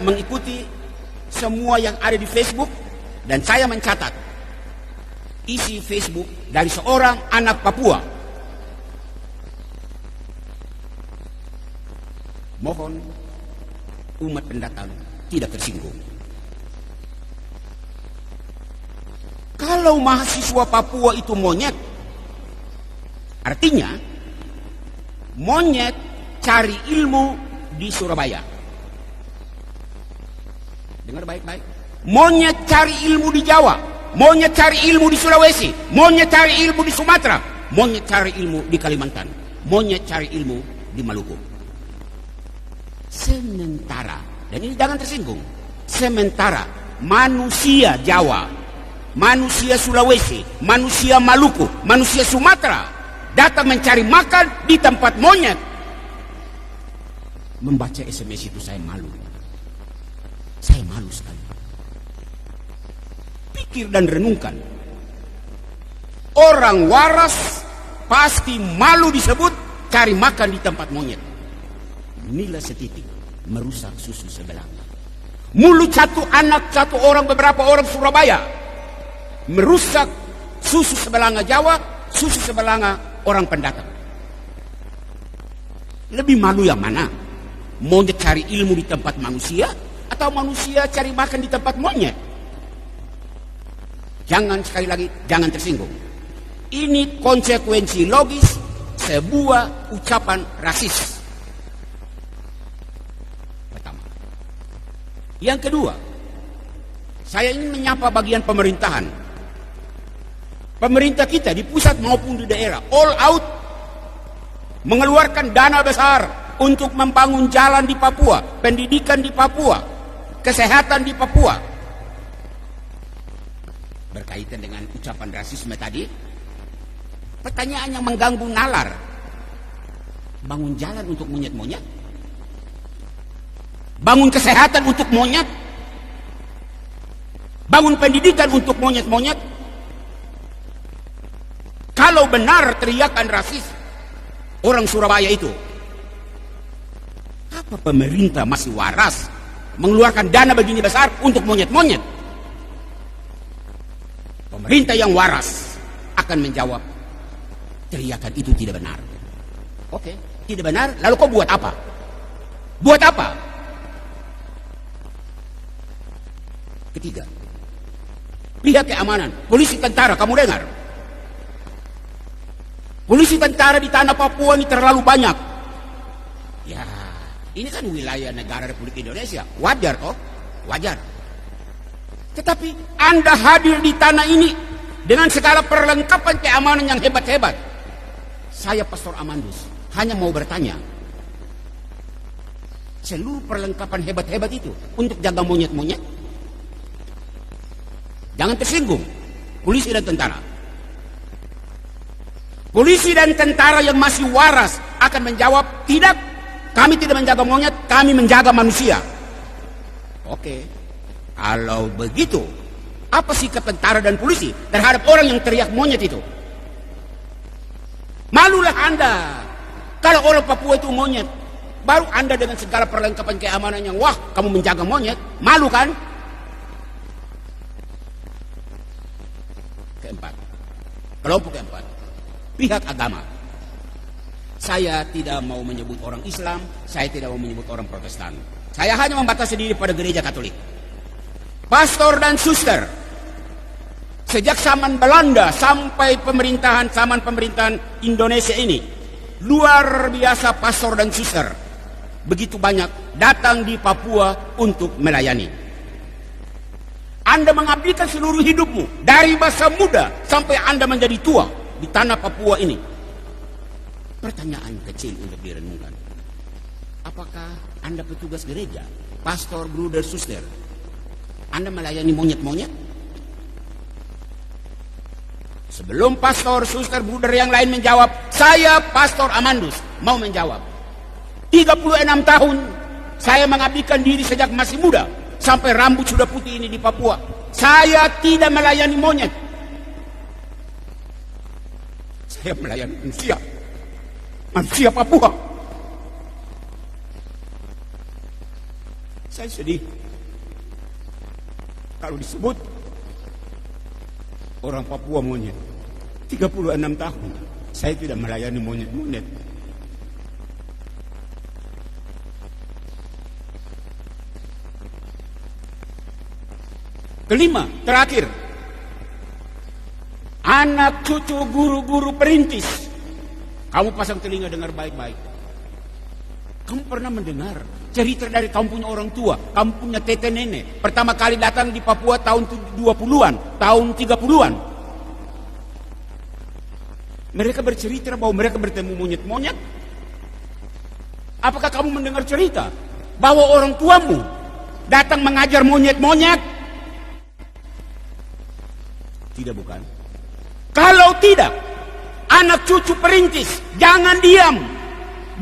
mengikuti semua yang ada di Facebook dan saya mencatat isi Facebook dari seorang anak Papua. Mohon umat pendatang tidak tersinggung. Kalau mahasiswa Papua itu monyet, artinya monyet cari ilmu di Surabaya. Dengar baik-baik. Monyet cari ilmu di Jawa, monyet cari ilmu di Sulawesi, monyet cari ilmu di Sumatera, monyet cari ilmu di Kalimantan, monyet cari ilmu di Maluku. Sementara, dan ini jangan tersinggung, sementara manusia Jawa, manusia Sulawesi, manusia Maluku, manusia Sumatera datang mencari makan di tempat monyet. Membaca SMS itu saya malu. Saya malu sekali. Pikir dan renungkan. Orang waras pasti malu disebut cari makan di tempat monyet. Nilai setitik merusak susu sebelanga. Mulut satu anak, satu orang, beberapa orang Surabaya merusak susu sebelanga Jawa, susu sebelanga orang pendatang. Lebih malu yang mana? Monyet cari ilmu di tempat manusia atau manusia cari makan di tempat monyet? Jangan, sekali lagi, jangan tersinggung. Ini konsekuensi logis sebuah ucapan rasis. Pertama. Yang kedua, saya ingin menyapa bagian pemerintahan. Pemerintah kita di pusat maupun di daerah all out mengeluarkan dana besar untuk membangun jalan di Papua, pendidikan di Papua, kesehatan di Papua. Berkaitan dengan ucapan rasisme tadi, pertanyaan yang mengganggu nalar, bangun jalan untuk monyet-monyet, bangun kesehatan untuk monyet, bangun pendidikan untuk monyet-monyet. Kalau benar teriakan rasis orang Surabaya itu, apa pemerintah masih waras mengeluarkan dana begini besar untuk monyet-monyet? Pemerintah yang waras akan menjawab, teriakan itu tidak benar. Oke, tidak benar, lalu kau buat apa? Buat apa? Ketiga, pihak keamanan, polisi, tentara, kamu dengar? Polisi, tentara di tanah Papua ini terlalu banyak. Ya, ini kan wilayah negara Republik Indonesia, wajar toh? Wajar. Tetapi Anda hadir di tanah ini dengan segala perlengkapan keamanan yang hebat-hebat. Saya Pastor Amandus hanya mau bertanya, seluruh perlengkapan hebat-hebat itu untuk jaga monyet-monyet? Jangan tersinggung, polisi dan tentara. Polisi dan tentara yang masih waras akan menjawab, tidak, kami tidak menjaga monyet, kami menjaga manusia. Oke, kalau begitu, apa sikap tentara dan polisi terhadap orang yang teriak monyet itu? Malulah Anda. Kalau orang Papua itu monyet, baru Anda dengan segala perlengkapan keamanan yang wah, kamu menjaga monyet, malu kan? Keempat, kelompok keempat, pihak agama. Saya tidak mau menyebut orang Islam, saya tidak mau menyebut orang Protestan. Saya hanya membatasi diri pada gereja Katolik. Pastor dan suster, sejak zaman Belanda sampai zaman pemerintahan Indonesia ini, luar biasa pastor dan suster begitu banyak datang di Papua untuk melayani. Anda mengabdikan seluruh hidupmu dari masa muda sampai Anda menjadi tua di tanah Papua ini. Pertanyaan kecil untuk direnungkan. Apakah Anda petugas gereja, pastor, bruder, suster, Anda melayani monyet-monyet? Sebelum pastor, suster, bruder yang lain menjawab, saya Pastor Amandus mau menjawab. 36 tahun saya mengabdikan diri sejak masih muda sampai rambut sudah putih ini di Papua. Saya tidak melayani monyet. Saya melayani manusia. Manusia Papua. Saya sedih kalau disebut orang Papua monyet. 36 tahun saya tidak melayani monyet-monyet. Kelima, terakhir, anak cucu guru-guru perintis. Kamu pasang telinga dengar baik-baik. Kamu pernah mendengar cerita dari kamu punya orang tua, kamu punya tete nenek, pertama kali datang di Papua tahun 20-an, tahun 30-an. Mereka bercerita bahwa mereka bertemu monyet-monyet. Apakah kamu mendengar cerita bahwa orang tuamu datang mengajar monyet-monyet? Tidak, bukan? Kalau tidak, anak cucu perintis, jangan diam.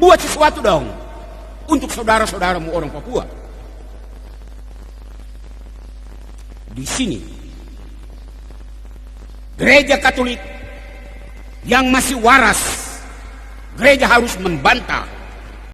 Buat sesuatu dong untuk saudara-saudaramu orang Papua. Di sini, gereja Katolik yang masih waras, gereja harus membantah